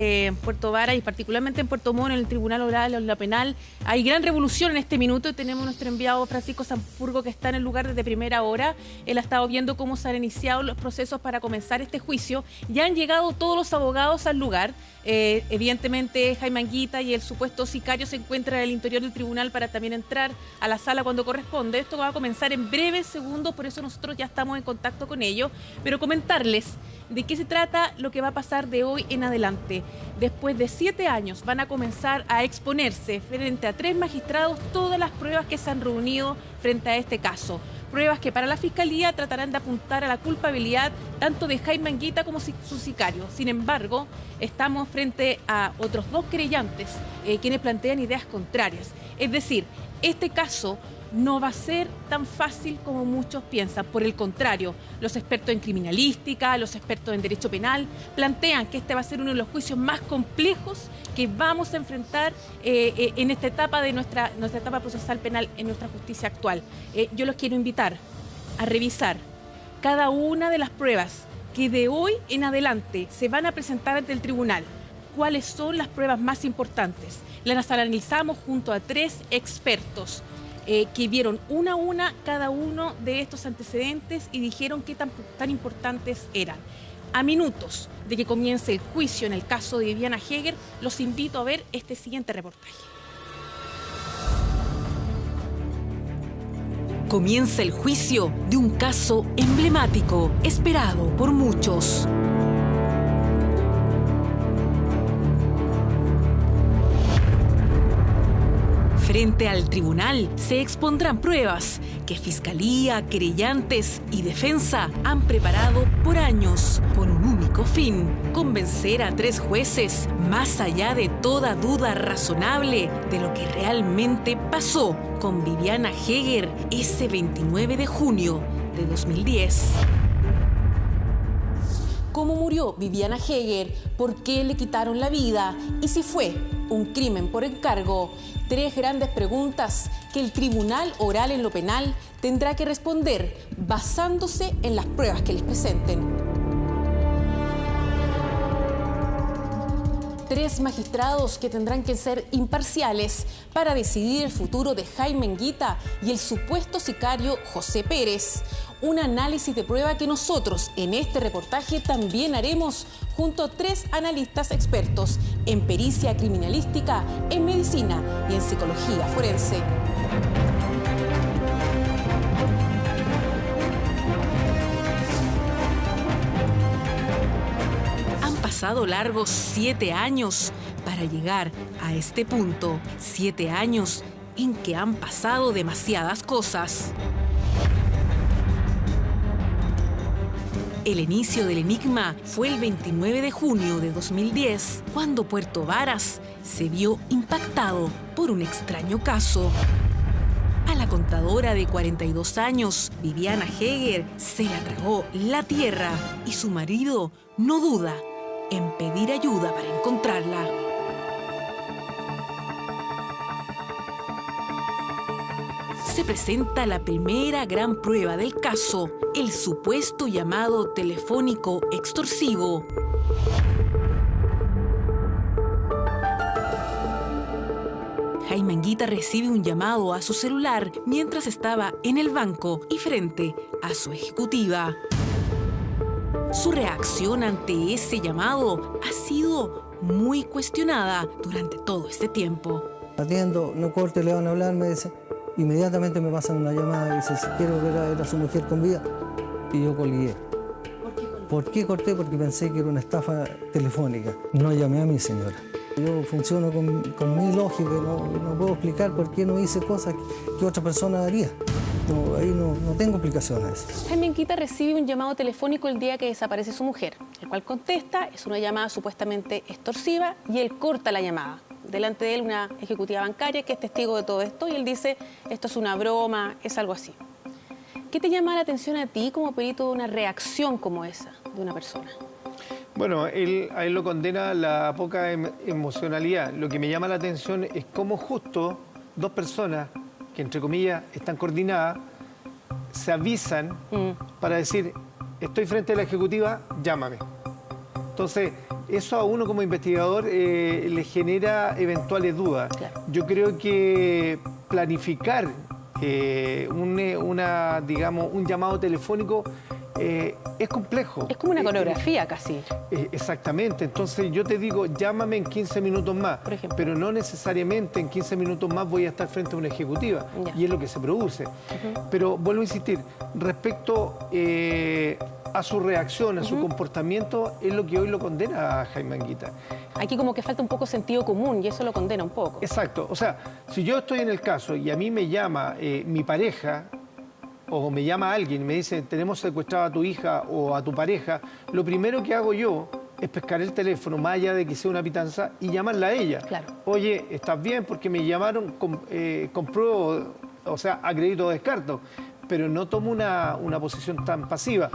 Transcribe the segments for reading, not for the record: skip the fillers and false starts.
En Puerto Varas y particularmente en Puerto Montt, en el Tribunal Oral, en la penal, hay gran revolución en este minuto y tenemos nuestro enviado Francisco Sanfurgo que está en el lugar desde primera hora. Él ha estado viendo cómo se han iniciado los procesos para comenzar este juicio. Ya han llegado todos los abogados al lugar. Evidentemente Jaime Anguita y el supuesto sicario se encuentran en el interior del tribunal para también entrar a la sala cuando corresponde. Esto va a comenzar en breves segundos, por eso nosotros ya estamos en contacto con ellos. Pero comentarles de qué se trata lo que va a pasar de hoy en adelante. Después de 7 años van a comenzar a exponerse frente a 3 magistrados todas las pruebas que se han reunido frente a este caso. Pruebas que para la Fiscalía tratarán de apuntar a la culpabilidad tanto de Jaime Anguita como su sicario. Sin embargo, estamos frente a otros 2 querellantes quienes plantean ideas contrarias. Es decir, este caso no va a ser tan fácil como muchos piensan. Por el contrario, los expertos en criminalística, los expertos en derecho penal, plantean que este va a ser uno de los juicios más complejos que vamos a enfrentar en esta etapa de nuestra etapa procesal penal en nuestra justicia actual. Yo los quiero invitar a revisar cada una de las pruebas que de hoy en adelante se van a presentar ante el tribunal. ¿Cuáles son las pruebas más importantes? Las analizamos junto a 3 expertos que vieron una a una cada uno de estos antecedentes y dijeron qué tan importantes eran. A minutos de que comience el juicio en el caso de Viviana Heger, los invito a ver este siguiente reportaje. Comienza el juicio de un caso emblemático, esperado por muchos. Frente al tribunal se expondrán pruebas que Fiscalía, querellantes y defensa han preparado por años con un único fin: convencer a 3 jueces, más allá de toda duda razonable, de lo que realmente pasó con Viviana Heger ese 29 de junio de 2010. ¿Cómo murió Viviana Heger? ¿Por qué le quitaron la vida? ¿Y si fue un crimen por encargo? 3 grandes preguntas que el Tribunal Oral en lo Penal tendrá que responder basándose en las pruebas que les presenten. 3 magistrados que tendrán que ser imparciales para decidir el futuro de Jaime Anguita y el supuesto sicario José Pérez. Un análisis de prueba que nosotros en este reportaje también haremos junto a 3 analistas expertos en pericia criminalística, en medicina y en psicología forense. Han pasado largos 7 años para llegar a este punto. 7 años en que han pasado demasiadas cosas. El inicio del enigma fue el 29 de junio de 2010, cuando Puerto Varas se vio impactado por un extraño caso. A la contadora de 42 años, Viviana Heger, se la tragó la tierra y su marido no duda en pedir ayuda para encontrarla. Se presenta la primera gran prueba del caso, el supuesto llamado telefónico extorsivo. Jaime Anguita recibe un llamado a su celular mientras estaba en el banco y frente a su ejecutiva. Su reacción ante ese llamado ha sido muy cuestionada durante todo este tiempo. Atiendo, no corte, le van a hablar, me dice. Inmediatamente me pasan una llamada y dice, si quiero ver a su mujer con vida. Y yo colgué. ¿Por qué corté? Porque pensé que era una estafa telefónica. No llamé a mi señora. Yo funciono con mi lógica, no puedo explicar por qué no hice cosas que otra persona haría. Ahí no tengo explicaciones. Jaime Anguita recibe un llamado telefónico el día que desaparece su mujer, el cual contesta, es una llamada supuestamente extorsiva y él corta la llamada. Delante de él una ejecutiva bancaria que es testigo de todo esto y él dice, esto es una broma, es algo así. ¿Qué te llama la atención a ti como perito de una reacción como esa de una persona? Bueno, a él lo condena la poca emocionalidad. Lo que me llama la atención es cómo justo 2 personas que, entre comillas, están coordinadas, se avisan para decir, estoy frente a la ejecutiva, llámame. Entonces, eso a uno como investigador le genera eventuales dudas. Claro. Yo creo que planificar un llamado telefónico es complejo. Es como una coreografía casi. Exactamente. Entonces yo te digo, llámame en 15 minutos más, Por ejemplo. pero no necesariamente en 15 minutos más voy a estar frente a una ejecutiva. Ya. Y es lo que se produce. Pero vuelvo a insistir, respecto a su reacción, a su comportamiento, es lo que hoy lo condena a Jaime Anguita. Aquí como que falta un poco sentido común y eso lo condena un poco. Exacto. O sea, si yo estoy en el caso y a mí me llama mi pareja, o me llama alguien y me dice, tenemos secuestrado a tu hija o a tu pareja, lo primero que hago yo es pescar el teléfono, más allá de que sea una pitanza, y llamarla a ella. Claro. Oye, ¿estás bien? Porque me llamaron, compruebo, o sea, acredito o descarto, pero no tomo una posición tan pasiva.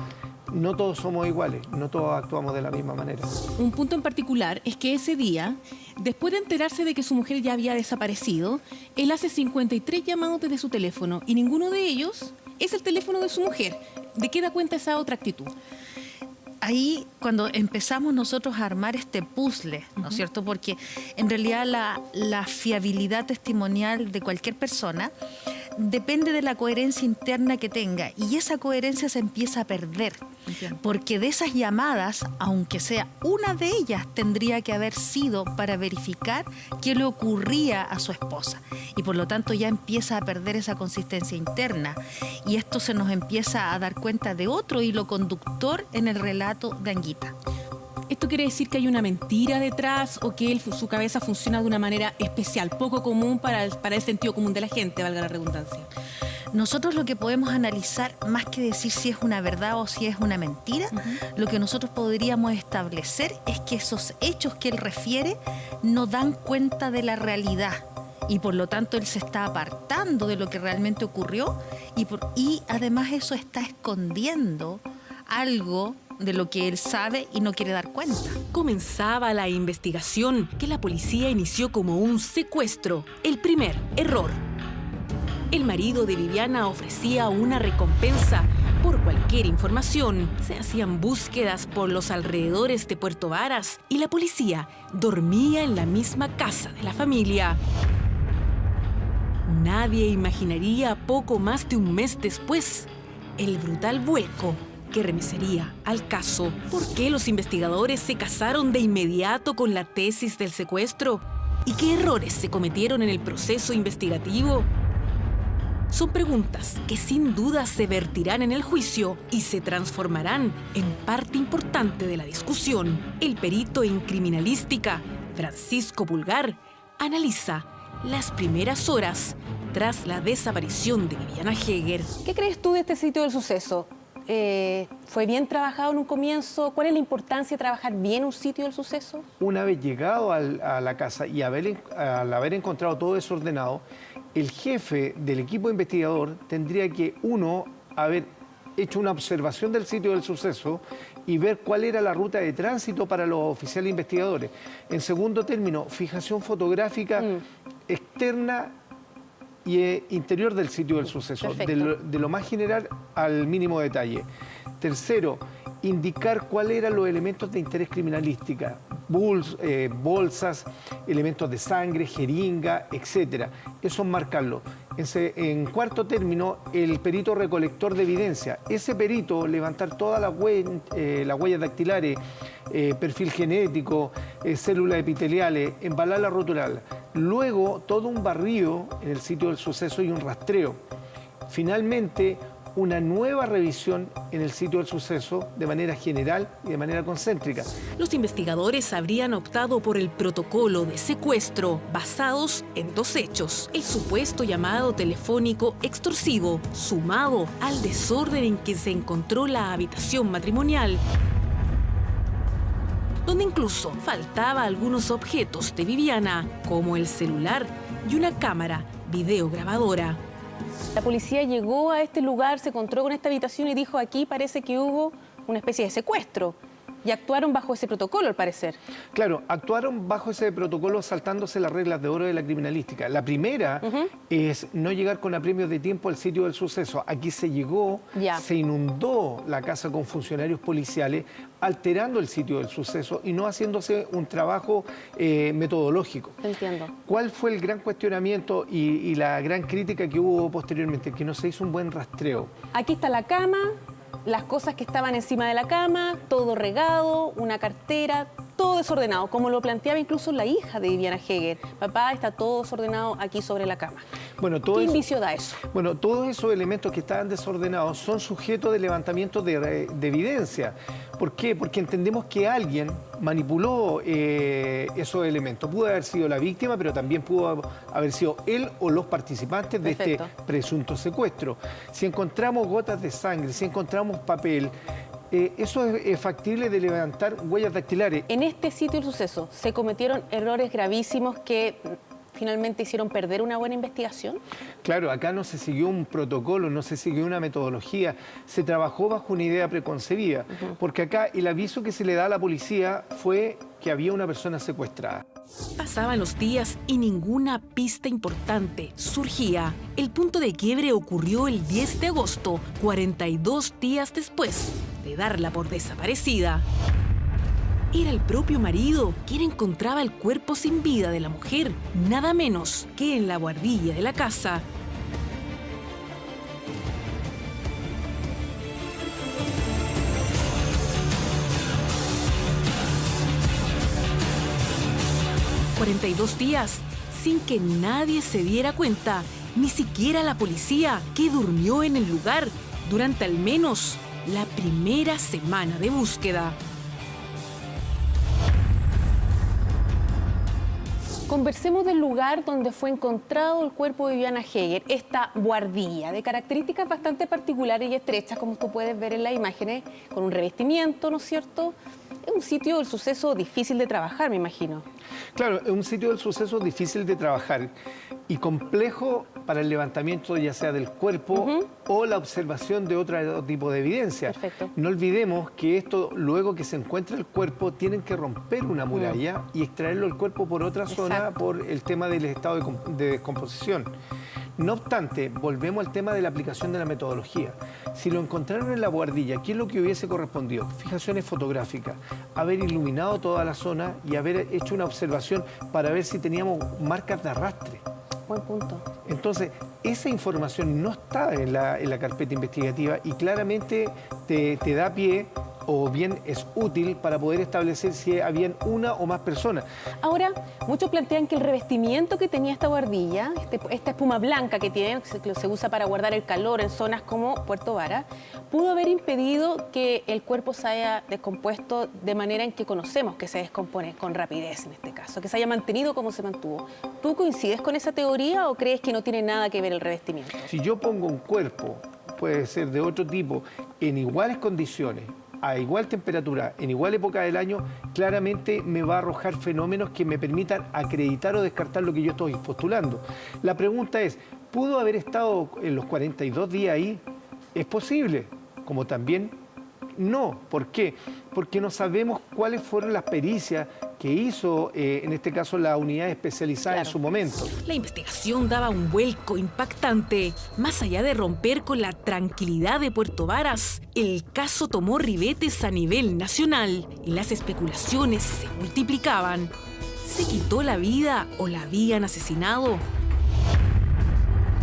No todos somos iguales, no todos actuamos de la misma manera. Un punto en particular es que ese día, después de enterarse de que su mujer ya había desaparecido, él hace 53 llamados desde su teléfono y ninguno de ellos es el teléfono de su mujer. ¿De qué da cuenta esa otra actitud? Ahí cuando empezamos nosotros a armar este puzzle, ¿no es cierto? Porque en realidad la fiabilidad testimonial de cualquier persona depende de la coherencia interna que tenga y esa coherencia se empieza a perder. Entiendo. Porque de esas llamadas, aunque sea una de ellas, tendría que haber sido para verificar qué le ocurría a su esposa. Y por lo tanto ya empieza a perder esa consistencia interna. Y esto se nos empieza a dar cuenta de otro hilo conductor en el relato de Anguita. ¿Esto quiere decir que hay una mentira detrás o que su cabeza funciona de una manera especial, poco común para el sentido común de la gente, valga la redundancia? Nosotros lo que podemos analizar, más que decir si es una verdad o si es una mentira, lo que nosotros podríamos establecer es que esos hechos que él refiere no dan cuenta de la realidad y por lo tanto él se está apartando de lo que realmente ocurrió y además eso está escondiendo algo de lo que él sabe y no quiere dar cuenta. Comenzaba la investigación que la policía inició como un secuestro. El primer error. El marido de Viviana ofrecía una recompensa por cualquier información. Se hacían búsquedas por los alrededores de Puerto Varas y la policía dormía en la misma casa de la familia. Nadie imaginaría poco más de un mes después el brutal vuelco que remesería al caso. ¿Por qué los investigadores se casaron de inmediato con la tesis del secuestro? ¿Y qué errores se cometieron en el proceso investigativo? Son preguntas que sin duda se vertirán en el juicio y se transformarán en parte importante de la discusión. El perito en criminalística, Francisco Pulgar, analiza las primeras horas tras la desaparición de Viviana Heger. ¿Qué crees tú de este sitio del suceso? ¿Fue bien trabajado en un comienzo? ¿Cuál es la importancia de trabajar bien un sitio del suceso? Una vez llegado a la casa y al haber encontrado todo desordenado, el jefe del equipo investigador tendría que, haber hecho una observación del sitio del suceso y ver cuál era la ruta de tránsito para los oficiales investigadores. En segundo término, fijación fotográfica externa y interior del sitio del suceso, de lo más general al mínimo detalle. Tercero, indicar cuáles eran los elementos de interés criminalística, bolsas, elementos de sangre, jeringa, etc. Eso es marcarlo. En cuarto término, el perito recolector de evidencia. Ese perito, levantar todas las huellas dactilares, perfil genético, células epiteliales, embalarla, rotularla. Luego, todo un barrido en el sitio del suceso y un rastreo. Finalmente, una nueva revisión en el sitio del suceso de manera general y de manera concéntrica. Los investigadores habrían optado por el protocolo de secuestro basados en dos hechos. El supuesto llamado telefónico extorsivo, sumado al desorden en que se encontró la habitación matrimonial, donde incluso faltaba algunos objetos de Viviana, como el celular y una cámara videograbadora. La policía llegó a este lugar, se encontró con esta habitación y dijo, aquí parece que hubo una especie de secuestro. Y actuaron bajo ese protocolo, al parecer. Claro, actuaron bajo ese protocolo saltándose las reglas de oro de la criminalística. La primera es no llegar con apremios de tiempo al sitio del suceso. Aquí se llegó, se inundó la casa con funcionarios policiales, alterando el sitio del suceso y no haciéndose un trabajo metodológico. Entiendo. ¿Cuál fue el gran cuestionamiento y la gran crítica que hubo posteriormente? Que no se hizo un buen rastreo. Aquí está la cama, las cosas que estaban encima de la cama, todo regado, una cartera, todo desordenado, como lo planteaba incluso la hija de Viviana Heger. Papá, está todo desordenado aquí sobre la cama. Bueno, todo ¿Qué indicio da eso? Bueno, todos esos elementos que estaban desordenados son sujetos de levantamiento de evidencia. ¿Por qué? Porque entendemos que alguien manipuló esos elementos. Pudo haber sido la víctima, pero también pudo haber sido él o los participantes de este presunto secuestro. Si encontramos gotas de sangre, si encontramos papel, eso es factible de levantar huellas dactilares. En este sitio del suceso, ¿se cometieron errores gravísimos que finalmente hicieron perder una buena investigación? Claro, acá no se siguió un protocolo, no se siguió una metodología, se trabajó bajo una idea preconcebida, porque acá el aviso que se le da a la policía fue que había una persona secuestrada. Pasaban los días y ninguna pista importante surgía. El punto de quiebre ocurrió el 10 de agosto, 42 días después de darla por desaparecida. Era el propio marido quien encontraba el cuerpo sin vida de la mujer, nada menos que en la buhardilla de la casa. «42 días sin que nadie se diera cuenta, ni siquiera la policía, que durmió en el lugar durante al menos la primera semana de búsqueda». Conversemos del lugar donde fue encontrado el cuerpo de Viviana Heger, esta buhardilla de características bastante particulares y estrechas, como tú puedes ver en las imágenes, con un revestimiento, ¿no es cierto? Es un sitio del suceso difícil de trabajar, me imagino. Claro, es un sitio del suceso difícil de trabajar y complejo para el levantamiento ya sea del cuerpo o la observación de otro tipo de evidencia. Perfecto. No olvidemos que esto, luego que se encuentra el cuerpo, tienen que romper una muralla y extraerlo del cuerpo por otra zona por el tema del estado de descomposición. No obstante, volvemos al tema de la aplicación de la metodología. Si lo encontraron en la buhardilla, ¿qué es lo que hubiese correspondido? Fijaciones fotográficas, haber iluminado toda la zona y haber hecho una observación para ver si teníamos marcas de arrastre. Buen punto. Entonces, esa información no está en la carpeta investigativa y claramente te da pie o bien es útil para poder establecer si habían una o más personas. Ahora, muchos plantean que el revestimiento que tenía esta buhardilla, esta espuma blanca que tiene, que se usa para guardar el calor en zonas como Puerto Vara, pudo haber impedido que el cuerpo se haya descompuesto de manera en que conocemos que se descompone con rapidez en este caso, que se haya mantenido como se mantuvo. ¿Tú coincides con esa teoría o crees que no tiene nada que ver el revestimiento? Si yo pongo un cuerpo, puede ser de otro tipo, en iguales condiciones, a igual temperatura, en igual época del año, claramente me va a arrojar fenómenos que me permitan acreditar o descartar lo que yo estoy postulando. La pregunta es, ¿pudo haber estado en los 42 días ahí? ¿Es posible? Como también no. ¿Por qué? Porque no sabemos cuáles fueron las pericias que hizo, en este caso, la unidad especializada en su momento. La investigación daba un vuelco impactante. Más allá de romper con la tranquilidad de Puerto Varas, el caso tomó ribetes a nivel nacional y las especulaciones se multiplicaban. ¿Se quitó la vida o la habían asesinado?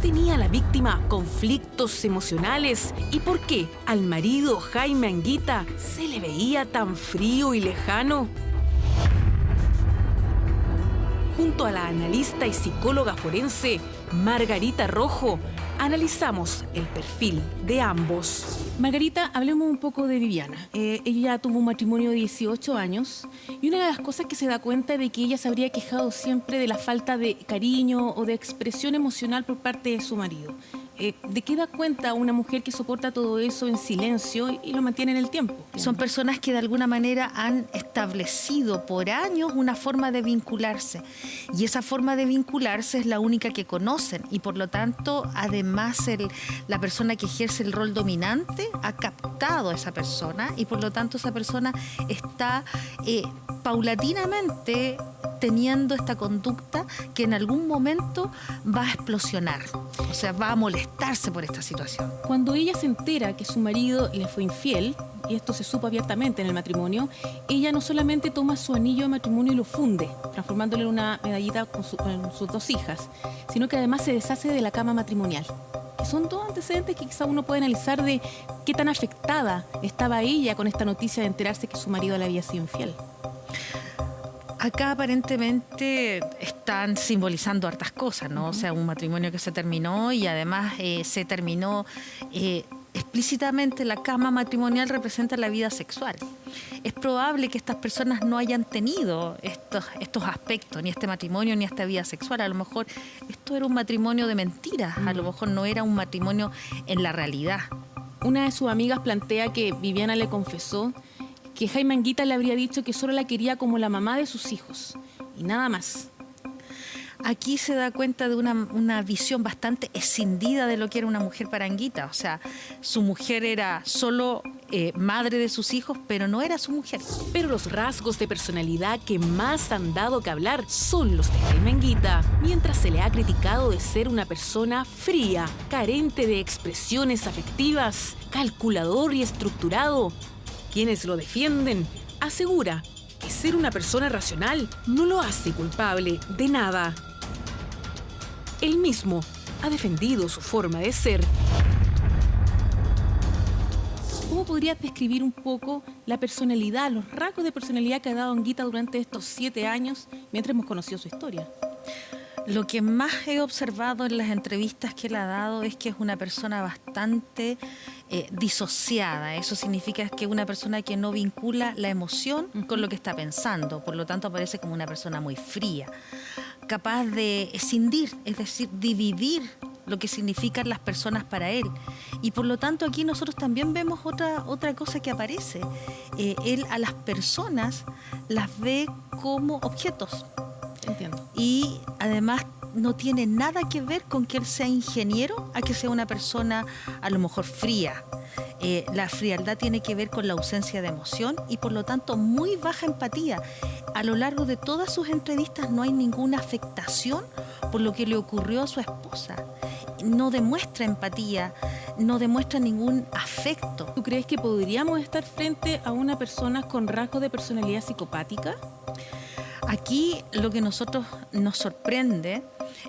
¿Tenía la víctima conflictos emocionales? ¿Y por qué al marido Jaime Anguita se le veía tan frío y lejano? Junto a la analista y psicóloga forense Margarita Rojo, analizamos el perfil de ambos. Margarita, hablemos un poco de Viviana. Ella tuvo un matrimonio de 18 años y una de las cosas que se da cuenta es de que ella se habría quejado siempre de la falta de cariño o de expresión emocional por parte de su marido. ¿De qué da cuenta una mujer que soporta todo eso en silencio y lo mantiene en el tiempo? Son personas que de alguna manera han establecido por años una forma de vincularse. Y esa forma de vincularse es la única que conocen. Y por lo tanto, además, la persona que ejerce el rol dominante ha captado a esa persona. Y por lo tanto, esa persona está paulatinamente teniendo esta conducta que en algún momento va a explosionar, o sea, va a molestarse por esta situación. Cuando ella se entera que su marido le fue infiel, y esto se supo abiertamente en el matrimonio, ella no solamente toma su anillo de matrimonio y lo funde, transformándolo en una medallita con sus 2 hijas, sino que además se deshace de la cama matrimonial. Que son dos antecedentes que quizá uno puede analizar de qué tan afectada estaba ella con esta noticia de enterarse que su marido le había sido infiel. Acá aparentemente están simbolizando hartas cosas, ¿no? O sea, un matrimonio que se terminó y además se terminó explícitamente. La cama matrimonial representa la vida sexual. Es probable que estas personas no hayan tenido estos aspectos, ni este matrimonio, ni esta vida sexual. A lo mejor esto era un matrimonio de mentiras, a lo mejor no era un matrimonio en la realidad. Una de sus amigas plantea que Viviana le confesó que Jaime Anguita le habría dicho que solo la quería como la mamá de sus hijos y nada más. Aquí se da cuenta de una visión bastante escindida de lo que era una mujer para Anguita. O sea, su mujer era solo madre de sus hijos, pero no era su mujer. Pero los rasgos de personalidad que más han dado que hablar son los de Jaime Anguita, mientras se le ha criticado de ser una persona fría, carente de expresiones afectivas, calculador y estructurado. Quienes lo defienden asegura que ser una persona racional no lo hace culpable de nada. Él mismo ha defendido su forma de ser. ¿Cómo podrías describir un poco la personalidad, los rasgos de personalidad que ha dado Anguita durante estos 7 años mientras hemos conocido su historia? Lo que más he observado en las entrevistas que él ha dado es que es una persona bastante disociada. Eso significa que es una persona que no vincula la emoción con lo que está pensando. Por lo tanto, aparece como una persona muy fría, capaz de escindir, es decir, dividir lo que significan las personas para él. Y por lo tanto, aquí nosotros también vemos otra cosa que aparece. Él a las personas las ve como objetos. Entiendo. Y además no tiene nada que ver con que él sea ingeniero a que sea una persona a lo mejor fría. La frialdad tiene que ver con la ausencia de emoción y por lo tanto muy baja empatía. A lo largo de todas sus entrevistas no hay ninguna afectación por lo que le ocurrió a su esposa. No demuestra empatía, no demuestra ningún afecto. ¿Tú crees que podríamos estar frente a una persona con rasgos de personalidad psicopática? Aquí lo que nos sorprende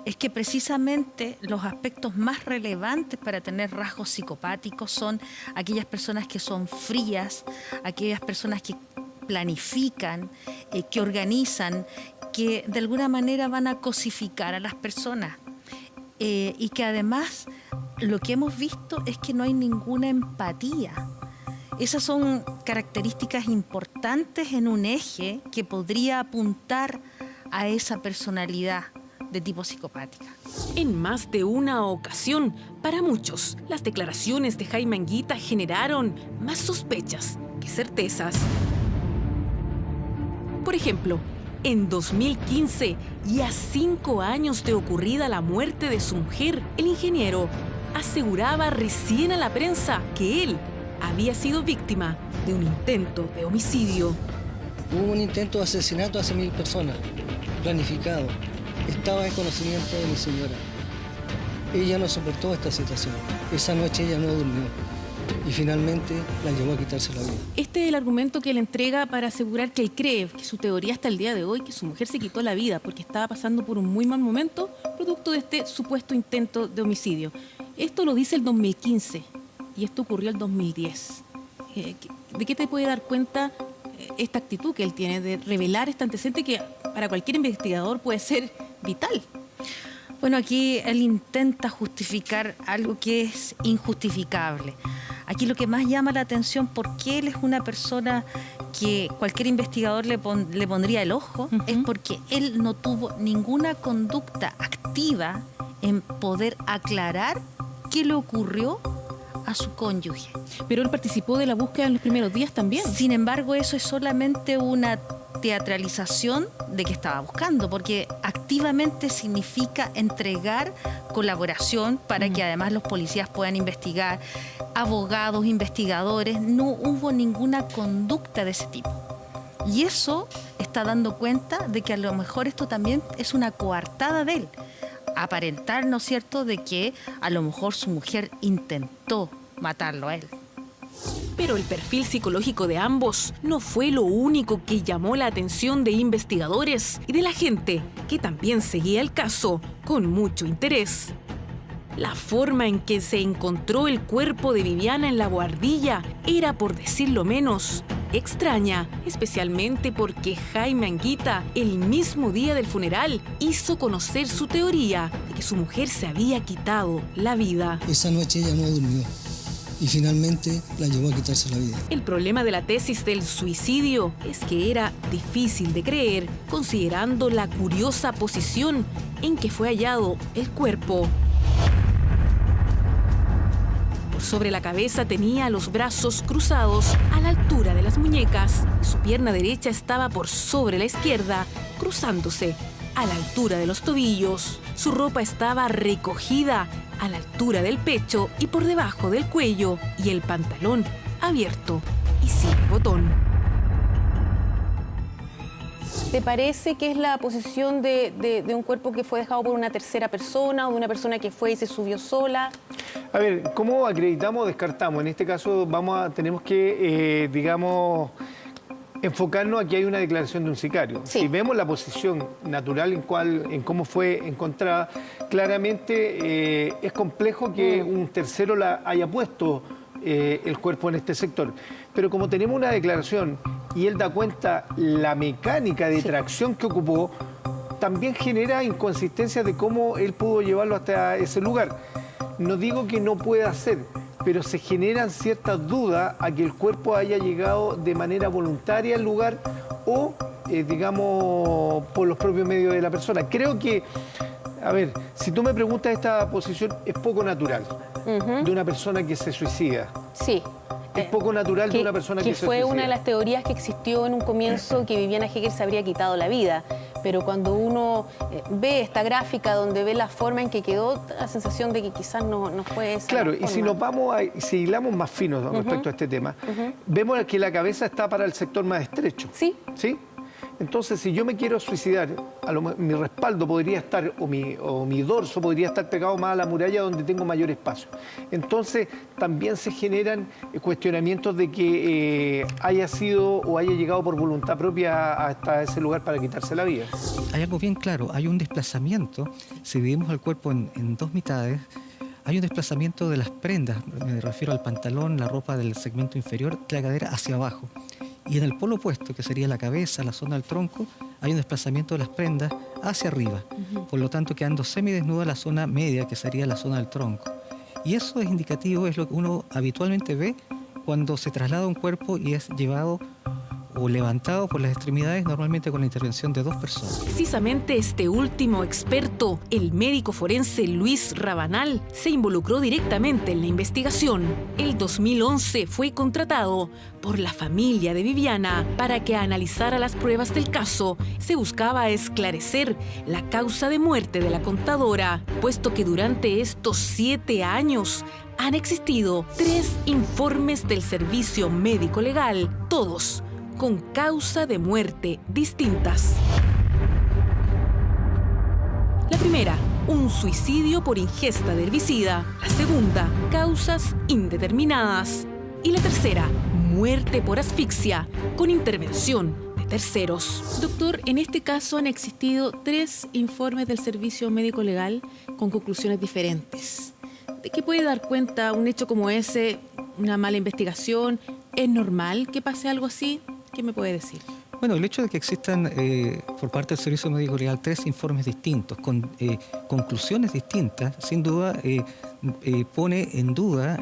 es que precisamente los aspectos más relevantes para tener rasgos psicopáticos son aquellas personas que son frías, aquellas personas que planifican, que organizan, que de alguna manera van a cosificar a las personas. Y que además lo que hemos visto es que no hay ninguna empatía. Esas son características importantes en un eje que podría apuntar a esa personalidad de tipo psicopática. En más de una ocasión, para muchos, las declaraciones de Jaime Anguita generaron más sospechas que certezas. Por ejemplo, en 2015, y a 5 años de ocurrida la muerte de su mujer, el ingeniero aseguraba recién a la prensa que él había sido víctima de un intento de homicidio. Hubo un intento de asesinato hace 1000 personas, planificado. Estaba en conocimiento de mi señora. Ella no soportó esta situación. Esa noche ella no durmió y finalmente la llevó a quitarse la vida. Este es el argumento que él entrega para asegurar que él cree, que su teoría hasta el día de hoy, que su mujer se quitó la vida porque estaba pasando por un muy mal momento, producto de este supuesto intento de homicidio. Esto lo dice el 2015 y esto ocurrió el 2010. ¿De qué te puede dar cuenta esta actitud que él tiene de revelar este antecedente que para cualquier investigador puede ser vital? Bueno, aquí él intenta justificar algo que es injustificable. Aquí lo que más llama la atención, porque él es una persona que cualquier investigador le pondría el ojo, es porque él no tuvo ninguna conducta activa en poder aclarar qué le ocurrió a su cónyuge. Pero él participó de la búsqueda en los primeros días también. Sin embargo, eso es solamente una teatralización de que estaba buscando, porque activamente significa entregar colaboración para que además los policías puedan investigar, abogados, investigadores. No hubo ninguna conducta de ese tipo. Y eso está dando cuenta de que a lo mejor esto también es una coartada de él. Aparentar, ¿no es cierto?, de que a lo mejor su mujer intentó matarlo a él. Pero el perfil psicológico de ambos no fue lo único que llamó la atención de investigadores y de la gente que también seguía el caso con mucho interés. La forma en que se encontró el cuerpo de Viviana en la buhardilla era, por decirlo menos, extraña, especialmente porque Jaime Anguita, el mismo día del funeral, hizo conocer su teoría de que su mujer se había quitado la vida. Esa noche ella no durmió y finalmente la llevó a quitarse la vida. El problema de la tesis del suicidio es que era difícil de creer, considerando la curiosa posición en que fue hallado el cuerpo. Sobre la cabeza tenía los brazos cruzados a la altura de las muñecas y su pierna derecha estaba por sobre la izquierda, cruzándose a la altura de los tobillos. Su ropa estaba recogida a la altura del pecho y por debajo del cuello, y el pantalón abierto y sin botón. ¿Te parece que es la posición de un cuerpo que fue dejado por una tercera persona o de una persona que fue y se subió sola? A ver, ¿cómo acreditamos o descartamos? En este caso tenemos que, enfocarnos a que hay una declaración de un sicario. Sí. Si vemos la posición natural en cómo fue encontrada, claramente es complejo que un tercero la haya puesto el cuerpo en este sector. Pero como tenemos una declaración y él da cuenta la mecánica de tracción que ocupó, también genera inconsistencias de cómo él pudo llevarlo hasta ese lugar. No digo que no pueda ser, pero se generan ciertas dudas a que el cuerpo haya llegado de manera voluntaria al lugar o, por los propios medios de la persona. Creo que, a ver, si tú me preguntas, esta posición es poco natural de una persona que se suicida. Sí. Es poco natural de una persona que se suicida. Que fue una de las teorías que existió en un comienzo, que Viviana Heger se habría quitado la vida. Pero cuando uno ve esta gráfica donde ve la forma en que quedó, da la sensación de que quizás no fue esa. Claro, la forma. y si nos vamos si hilamos más finos respecto a este tema, vemos que la cabeza está para el sector más estrecho. Sí. ¿Sí? Entonces, si yo me quiero suicidar, mi respaldo podría estar, o mi dorso podría estar pegado más a la muralla donde tengo mayor espacio. Entonces, también se generan cuestionamientos de que haya sido o haya llegado por voluntad propia hasta ese lugar para quitarse la vida. Hay algo bien claro, hay un desplazamiento, si dividimos el cuerpo en dos mitades, hay un desplazamiento de las prendas, me refiero al pantalón, la ropa del segmento inferior, de la cadera hacia abajo. Y en el polo opuesto, que sería la cabeza, la zona del tronco, hay un desplazamiento de las prendas hacia arriba. Por lo tanto, quedando semidesnuda la zona media, que sería la zona del tronco. Y eso es indicativo, es lo que uno habitualmente ve cuando se traslada un cuerpo y es llevado o levantado por las extremidades, normalmente con la intervención de dos personas. Precisamente este último experto, el médico forense Luis Rabanal, se involucró directamente en la investigación. El 2011 fue contratado por la familia de Viviana para que analizara las pruebas del caso. Se buscaba esclarecer la causa de muerte de la contadora, puesto que durante estos 7 años han existido 3 informes del servicio médico legal, todos con causa de muerte distintas. La primera, un suicidio por ingesta de herbicida. La segunda, causas indeterminadas. Y la tercera, muerte por asfixia, con intervención de terceros. Doctor, en este caso han existido 3 informes del servicio médico legal con conclusiones diferentes. ¿De qué puede dar cuenta un hecho como ese, una mala investigación? ¿Es normal que pase algo así? ¿Qué me puede decir? Bueno, el hecho de que existan por parte del Servicio Médico Legal 3 informes distintos, con conclusiones distintas, sin duda pone en duda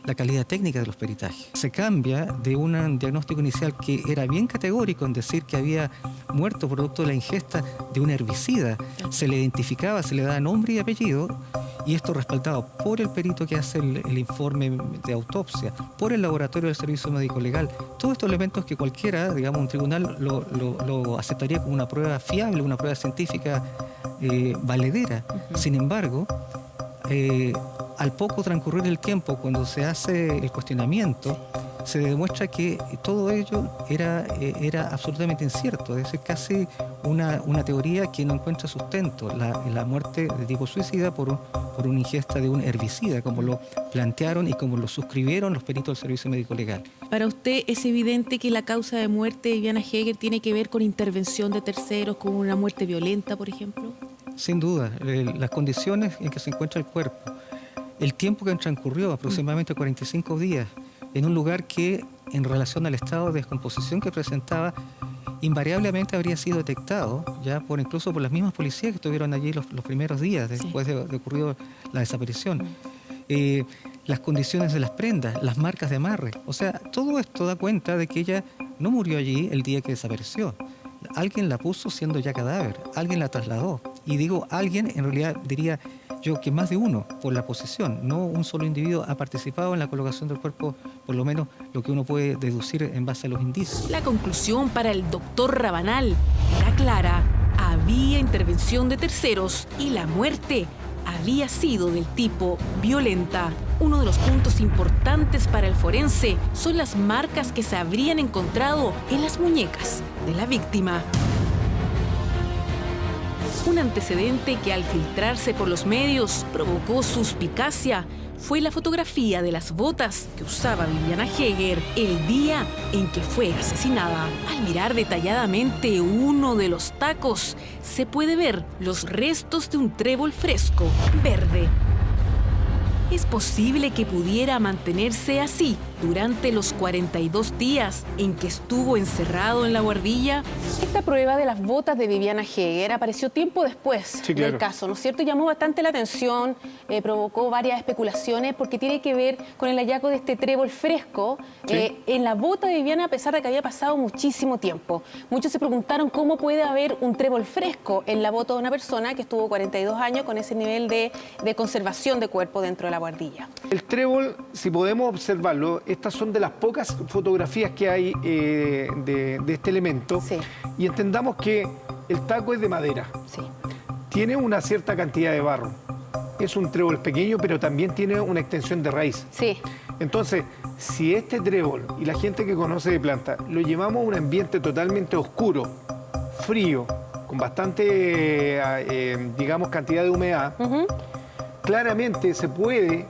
la calidad técnica de los peritajes. Se cambia de un diagnóstico inicial que era bien categórico en decir que había muerto producto de la ingesta de un herbicida. Se le identificaba, se le daba nombre y apellido, y esto respaldado por el perito que hace el informe de autopsia, por el laboratorio del Servicio Médico Legal. Todos estos elementos que cualquiera, digamos, un tribunal lo aceptaría como una prueba fiable, una prueba científica valedera. Sin embargo, al poco transcurrir el tiempo, cuando se hace el cuestionamiento, se demuestra que todo ello era absolutamente incierto, es decir, casi una teoría que no encuentra sustento, la muerte de tipo suicida por una ingesta de un herbicida, como lo plantearon y como lo suscribieron los peritos del Servicio Médico Legal. Para usted, ¿es evidente que la causa de muerte de Viviana Heger tiene que ver con intervención de terceros, con una muerte violenta, por ejemplo? Sin duda, las condiciones en que se encuentra el cuerpo, el tiempo que transcurrió, aproximadamente 45 días, en un lugar que, en relación al estado de descomposición que presentaba, invariablemente habría sido detectado, ya incluso por las mismas policías que estuvieron allí los primeros días después de ocurrido la desaparición. Las condiciones de las prendas, las marcas de amarre, o sea, todo esto da cuenta de que ella no murió allí el día que desapareció. Alguien la puso siendo ya cadáver, alguien la trasladó. Y digo alguien, en realidad diría yo que más de uno por la posición, no un solo individuo ha participado en la colocación del cuerpo, por lo menos lo que uno puede deducir en base a los indicios. La conclusión para el doctor Rabanal era clara. Había intervención de terceros y la muerte había sido del tipo violenta. Uno de los puntos importantes para el forense son las marcas que se habrían encontrado en las muñecas de la víctima. Un antecedente que al filtrarse por los medios provocó suspicacia fue la fotografía de las botas que usaba Viviana Heger el día en que fue asesinada. Al mirar detalladamente uno de los tacos, se puede ver los restos de un trébol fresco, verde. ¿Es posible que pudiera mantenerse así durante los 42 días en que estuvo encerrado en la guardilla? Esta prueba de las botas de Viviana Heger apareció tiempo después del caso, ¿no es cierto? Llamó bastante la atención, provocó varias especulaciones porque tiene que ver con el hallazgo de este trébol fresco en la bota de Viviana, a pesar de que había pasado muchísimo tiempo. Muchos se preguntaron cómo puede haber un trébol fresco en la bota de una persona que estuvo 42 años con ese nivel de conservación de cuerpo dentro de la guardilla. El trébol, si podemos observarlo, estas son de las pocas fotografías que hay de este elemento. Sí. Y entendamos que el taco es de madera. Sí. Tiene una cierta cantidad de barro. Es un trébol pequeño, pero también tiene una extensión de raíz. Sí. Entonces, si este trébol, y la gente que conoce de planta, lo llevamos a un ambiente totalmente oscuro, frío, con bastante, digamos, cantidad de humedad, claramente se puede,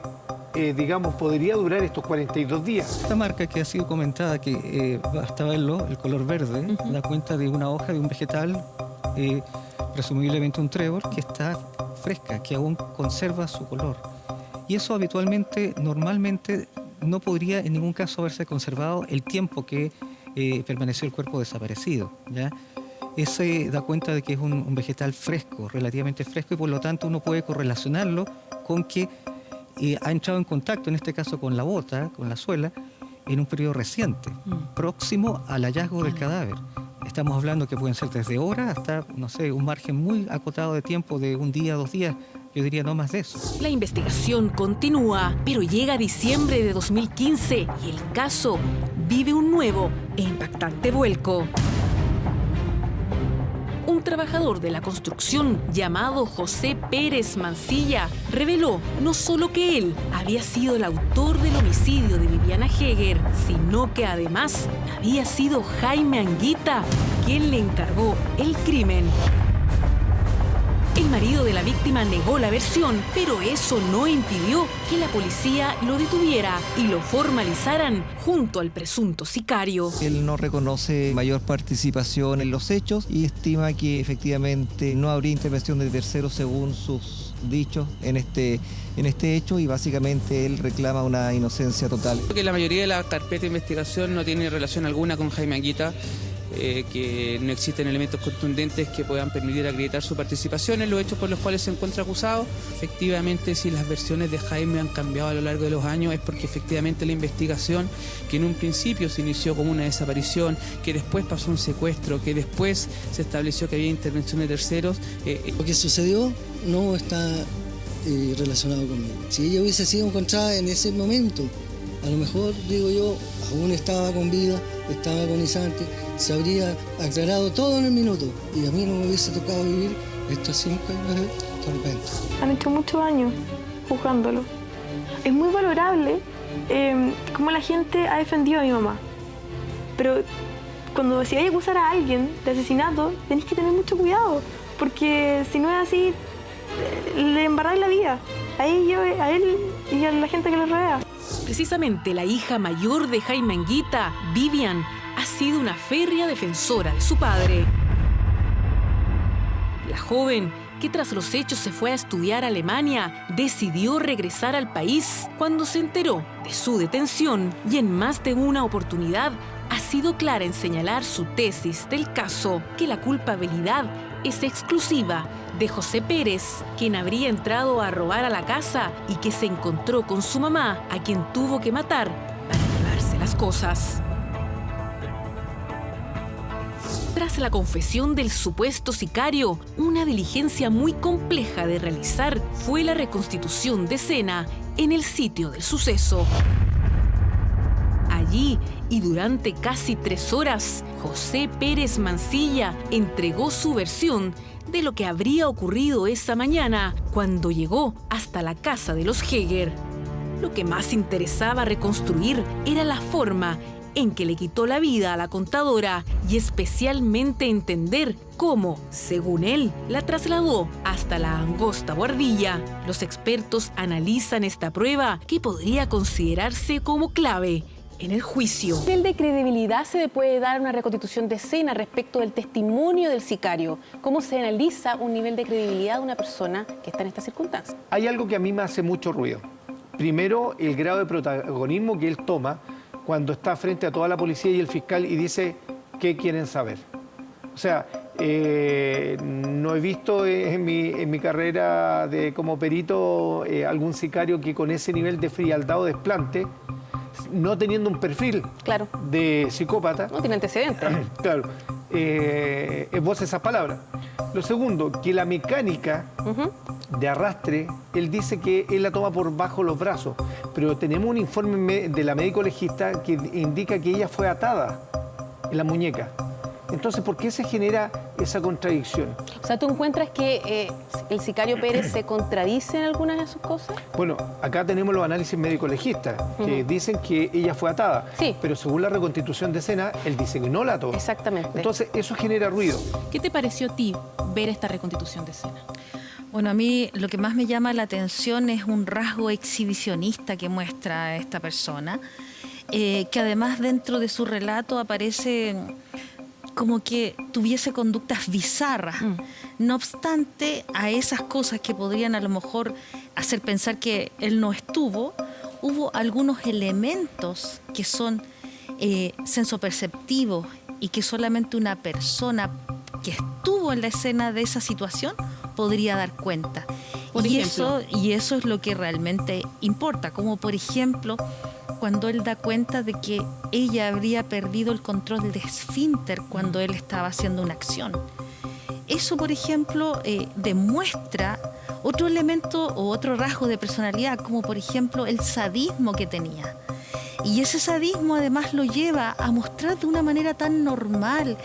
podría durar estos 42 días. Esta marca que ha sido comentada, que basta verlo, el color verde, da cuenta de una hoja de un vegetal, presumiblemente un trébol, que está fresca, que aún conserva su color. Y eso habitualmente, normalmente, no podría en ningún caso haberse conservado el tiempo que permaneció el cuerpo desaparecido, ¿ya? Ese da cuenta de que es un vegetal fresco, relativamente fresco, y por lo tanto uno puede correlacionarlo con que ha entrado en contacto, en este caso con la bota, con la suela, en un periodo reciente, próximo al hallazgo del cadáver. Estamos hablando que pueden ser desde horas hasta, no sé, un margen muy acotado de tiempo de un día, 2 días, yo diría no más de eso. La investigación continúa, pero llega diciembre de 2015 y el caso vive un nuevo e impactante vuelco. Un trabajador de la construcción llamado José Pérez Mancilla reveló no solo que él había sido el autor del homicidio de Viviana Heger, sino que además había sido Jaime Anguita quien le encargó el crimen. El marido de la víctima negó la versión, pero eso no impidió que la policía lo detuviera y lo formalizaran junto al presunto sicario. Él no reconoce mayor participación en los hechos y estima que efectivamente no habría intervención de terceros según sus dichos en este hecho, y básicamente él reclama una inocencia total. Porque la mayoría de la carpeta de investigación no tiene relación alguna con Jaime Anguita. que no existen elementos contundentes que puedan permitir acreditar su participación en los hechos por los cuales se encuentra acusado. Efectivamente, si las versiones de Jaime han cambiado a lo largo de los años es porque efectivamente la investigación, que en un principio se inició como una desaparición, que después pasó un secuestro, que después se estableció que había intervención de terceros. Lo que sucedió no está relacionado conmigo. Si ella hubiese sido encontrada en ese momento, a lo mejor, digo yo, aún estaba con vida, estaba agonizante, se habría aclarado todo en el minuto y a mí no me hubiese tocado vivir estos 5 años de tormento. Han hecho mucho daño juzgándolo. Es muy valorable cómo la gente ha defendido a mi mamá, pero cuando si hay que acusar a alguien de asesinato, tenés que tener mucho cuidado, porque si no es así, le embarráis la vida a él y a la gente que lo rodea. Precisamente la hija mayor de Jaime Anguita, Vivian, ha sido una férrea defensora de su padre. La joven, que tras los hechos se fue a estudiar a Alemania, decidió regresar al país cuando se enteró de su detención y en más de una oportunidad ha sido clara en señalar su tesis del caso, que la culpabilidad es exclusiva de José Pérez, quien habría entrado a robar a la casa y que se encontró con su mamá, a quien tuvo que matar para llevarse las cosas. Tras la confesión del supuesto sicario, una diligencia muy compleja de realizar fue la reconstitución de escena en el sitio del suceso. Allí, y durante casi 3 horas, José Pérez Mancilla entregó su versión de lo que habría ocurrido esa mañana cuando llegó hasta la casa de los Heger. Lo que más interesaba reconstruir era la forma en que le quitó la vida a la contadora y especialmente entender cómo, según él, la trasladó hasta la angosta buhardilla. Los expertos analizan esta prueba que podría considerarse como clave en el juicio. ¿Qué nivel de credibilidad se le puede dar a una reconstitución de escena respecto del testimonio del sicario? ¿Cómo se analiza un nivel de credibilidad de una persona que está en estas circunstancias? Hay algo que a mí me hace mucho ruido. Primero, el grado de protagonismo que él toma cuando está frente a toda la policía y el fiscal y dice qué quieren saber. O sea, no he visto en mi carrera como perito algún sicario que con ese nivel de frialdad o desplante, no teniendo un perfil de psicópata. No tiene antecedentes. Claro, esboza esas palabras. Lo segundo, que la mecánica de arrastre, él dice que él la toma por bajo los brazos, pero tenemos un informe de la médico legista que indica que ella fue atada en la muñeca. Entonces, ¿por qué se genera esa contradicción? O sea, ¿tú encuentras que el sicario Pérez se contradice en algunas de sus cosas? Bueno, acá tenemos los análisis médico-legistas que dicen que ella fue atada, pero según la reconstitución de escena, él dice que no la ató. Exactamente. Entonces, eso genera ruido. ¿Qué te pareció a ti ver esta reconstitución de escena? Bueno, a mí lo que más me llama la atención es un rasgo exhibicionista que muestra esta persona, que además dentro de su relato aparece como que tuviese conductas bizarras. No obstante, a esas cosas que podrían a lo mejor hacer pensar que él no estuvo, hubo algunos elementos que son sensoperceptivos y que solamente una persona que estuvo en la escena de esa situación podría dar cuenta. Y eso es lo que realmente importa, como por ejemplo cuando él da cuenta de que ella habría perdido el control de esfínter cuando él estaba haciendo una acción. Eso, por ejemplo, demuestra otro elemento o otro rasgo de personalidad, como por ejemplo el sadismo que tenía. Y ese sadismo además lo lleva a mostrar de una manera tan normal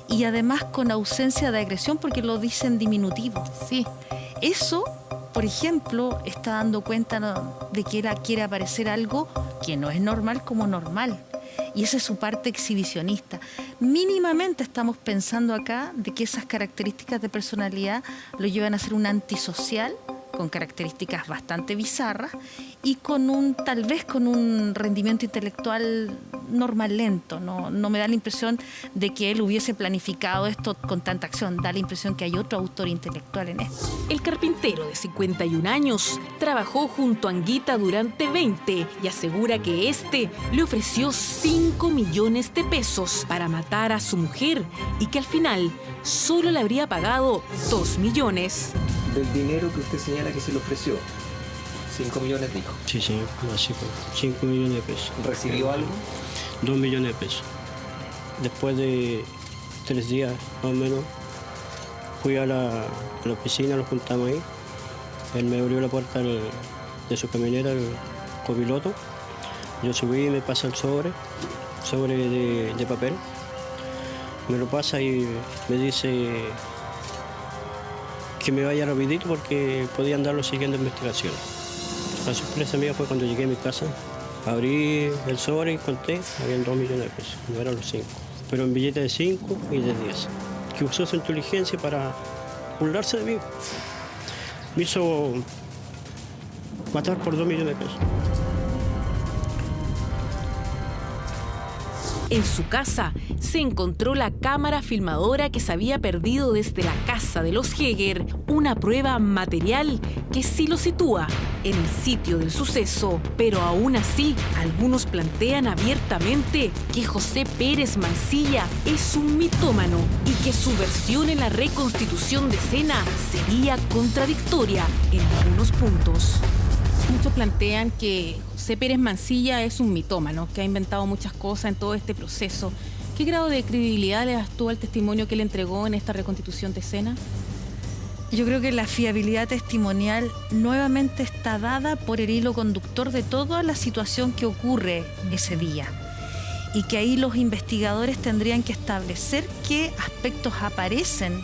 y además con ausencia de agresión, porque lo dice en diminutivo. Sí. Eso, por ejemplo, está dando cuenta de que él quiere aparecer algo que no es normal como normal. Y esa es su parte exhibicionista. Mínimamente estamos pensando acá de que esas características de personalidad lo llevan a ser un antisocial con características bastante bizarras y tal vez con un rendimiento intelectual normal, lento. No me da la impresión de que él hubiese planificado esto con tanta acción. Da la impresión que hay otro autor intelectual en esto. El carpintero de 51 años trabajó junto a Anguita durante 20 y asegura que este le ofreció 5 millones de pesos para matar a su mujer y que al final solo le habría pagado 2 millones. Del dinero que usted señala que se le ofreció, 5 millones dijo. Sí, así fue. 5 millones de pesos. ¿Recibió algo? 2 millones de pesos. Después de 3 días, más o menos, fui a la oficina, nos juntamos ahí. Él me abrió la puerta de su camionera, el copiloto. Yo subí y me pasa el sobre de papel. Me lo pasa y me dice que me vaya rapidito porque podía andarlo siguiendo investigaciones. La sorpresa mía fue cuando llegué a mi casa, abrí el sobre y conté, habían 2 millones de pesos, no eran los 5, pero en billetes de 5 y de 10, que usó su inteligencia para burlarse de mí. Me hizo matar por 2 millones de pesos. En su casa se encontró la cámara filmadora que se había perdido desde la casa de los Heger, una prueba material que sí lo sitúa en el sitio del suceso. Pero aún así, algunos plantean abiertamente que José Pérez Mancilla es un mitómano y que su versión en la reconstitución de escena sería contradictoria en algunos puntos. Muchos plantean que José Pérez Mancilla es un mitómano, que ha inventado muchas cosas en todo este proceso. ¿Qué grado de credibilidad le das tú al testimonio que él entregó en esta reconstitución de escena? Yo creo que la fiabilidad testimonial nuevamente está dada por el hilo conductor de toda la situación que ocurre ese día. Y que ahí los investigadores tendrían que establecer qué aspectos aparecen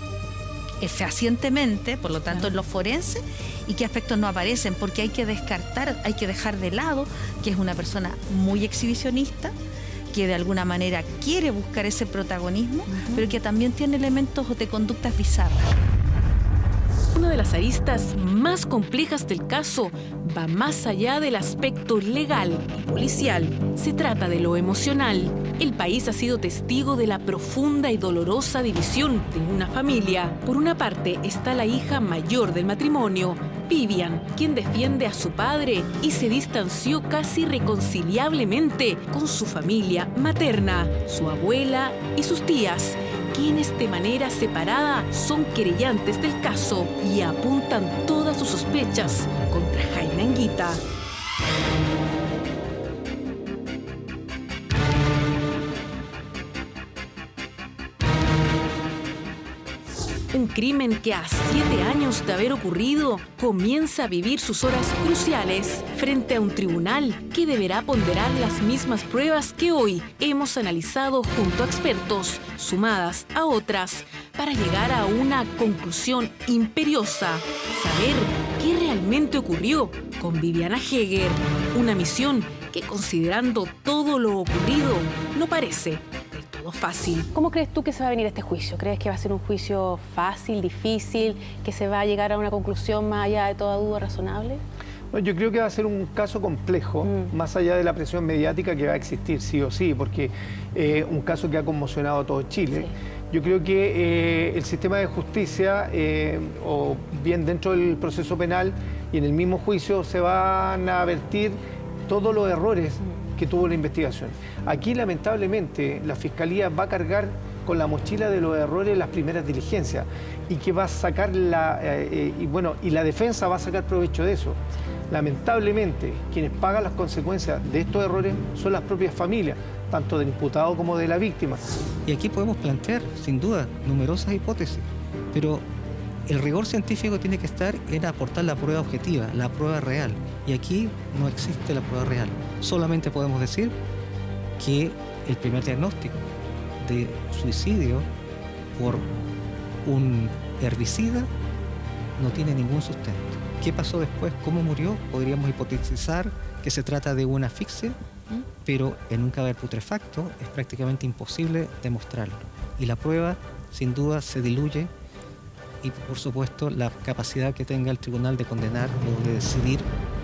fehacientemente, por lo tanto en los forenses, y qué aspectos no aparecen, porque hay que descartar, hay que dejar de lado que es una persona muy exhibicionista, que de alguna manera quiere buscar ese protagonismo, pero que también tiene elementos de conductas bizarras. Una de las aristas más complejas del caso va más allá del aspecto legal y policial. Se trata de lo emocional. El país ha sido testigo de la profunda y dolorosa división de una familia. Por una parte está la hija mayor del matrimonio, Vivian, quien defiende a su padre y se distanció casi irreconciliablemente con su familia materna, su abuela y sus tías, quienes de manera separada son querellantes del caso y apuntan todas sus sospechas contra Jaime Anguita. Un crimen que a 7 años de haber ocurrido comienza a vivir sus horas cruciales frente a un tribunal que deberá ponderar las mismas pruebas que hoy hemos analizado junto a expertos, sumadas a otras, para llegar a una conclusión imperiosa: saber qué realmente ocurrió con Viviana Heger. Una misión que, considerando todo lo ocurrido, no parece fácil. ¿Cómo crees tú que se va a venir este juicio? ¿Crees que va a ser un juicio fácil, difícil, que se va a llegar a una conclusión más allá de toda duda razonable? Bueno, yo creo que va a ser un caso complejo, más allá de la presión mediática que va a existir, sí o sí, porque un caso que ha conmocionado a todo Chile. Sí. Yo creo que el sistema de justicia, o bien dentro del proceso penal y en el mismo juicio, se van a vertir todos los errores que tuvo la investigación. Aquí, lamentablemente, la Fiscalía va a cargar con la mochila de los errores las primeras diligencias y que va a sacar y la defensa va a sacar provecho de eso. Lamentablemente, quienes pagan las consecuencias de estos errores son las propias familias, tanto del imputado como de la víctima. Y aquí podemos plantear, sin duda, numerosas hipótesis, pero el rigor científico tiene que estar en aportar la prueba objetiva, la prueba real. Y aquí no existe la prueba real. Solamente podemos decir que el primer diagnóstico de suicidio por un herbicida no tiene ningún sustento. ¿Qué pasó después? ¿Cómo murió? Podríamos hipotetizar que se trata de una asfixia, pero en un cadáver putrefacto es prácticamente imposible demostrarlo. Y la prueba, sin duda, se diluye y por supuesto la capacidad que tenga el tribunal de condenar o de decidir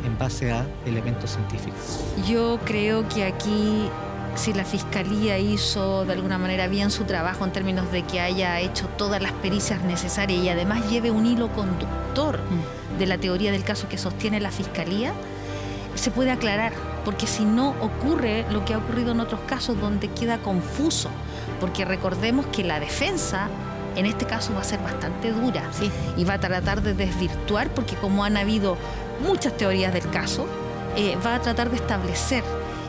en base a elementos científicos. Yo creo que aquí, si la Fiscalía hizo de alguna manera bien su trabajo en términos de que haya hecho todas las pericias necesarias y además lleve un hilo conductor de la teoría del caso que sostiene la Fiscalía, se puede aclarar, porque si no ocurre lo que ha ocurrido en otros casos donde queda confuso, porque recordemos que la defensa en este caso va a ser bastante dura, ¿sí? Y va a tratar de desvirtuar, porque como han habido muchas teorías del caso, va a tratar de establecer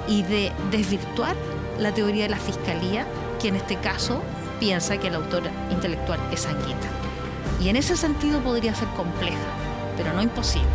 y de desvirtuar la teoría de la Fiscalía, que en este caso piensa que el autor intelectual es Anguita. Y en ese sentido podría ser compleja, pero no imposible.